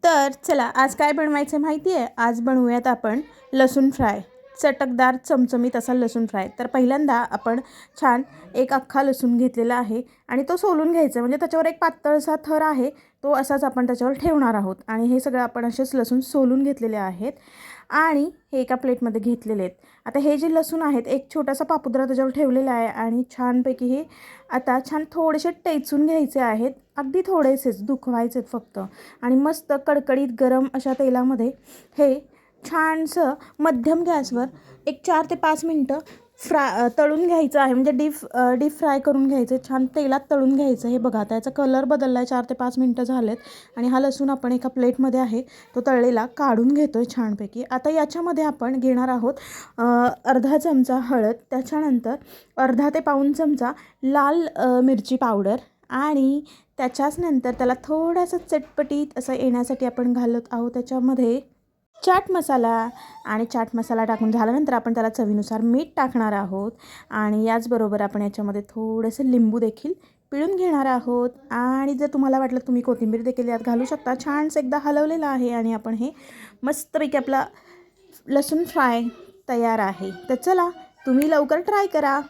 तर चला आज काय बनवायचं माहिती आहे. आज बनवूयात आपण लसूण फ्राय, चटकदार चमचमीत असा लसूण फ्राय. तर पहिल्यांदा आपण छान एक अख्खा लसूण घेतलेला आहे आणि तो सोलून घ्यायचा, म्हणजे त्याच्यावर एक पातळसा थर आहे तो असाच आपण त्याच्यावर ठेवणार आहोत. आणि हे सगळं आपण असेच लसूण सोलून घेतलेले आहेत आणि हे एका प्लेटमध्ये घेतलेले आहेत. आता हे जे लसूण आहेत एक छोटासा पापुद्रा त्याच्यावर ठेवलेला आहे आणि छानपैकी हे आता छान थोडेसे टेचून घ्यायचे आहेत, अगदी थोडेसेच दुखवायचे फक्त. आणि मस्त कडकडीत गरम अशा तेलामध्ये हे छानसं मध्यम गॅसवर एक 4 ते 5 मिनटं तळून घ्यायचं आहे, म्हणजे डीप फ्राय करून घ्यायचं, छान तेलात तळून घ्यायचं. हे बघा त्याचा कलर बदलला आहे, 4 ते 5 मिनटं झालेत. आणि हा लसूण आपण एका प्लेटमध्ये आहे तो तळलेला काढून घेतो आहे छानपैकी. आता याच्यामध्ये आपण घेणार आहोत अर्धा चमचा हळद, त्याच्यानंतर अर्धा ते पाऊण चमचा लाल मिरची पावडर आणि त्याच्याच नंतर त्याला थोडासा चटपटीत असं येण्यासाठी आपण घालत आहोत त्याच्यामध्ये चाट मसाला. आणि चाट मसाला टाकून झाल्यानंतर आपण त्याला चवीनुसार मीठ टाकणार आहोत आणि याचबरोबर आपण याच्यामध्ये थोडंसं लिंबू देखील पिळून घेणार आहोत. आणि जर तुम्हाला वाटलं तुम्ही कोथिंबीर देखील यात घालू शकता. छानसं एकदा हलवलेलं आहे आणि आपण हे मस्तपैकी आपला लसूण फ्राय तयार आहे. तर चला तुम्ही लवकर ट्राय करा.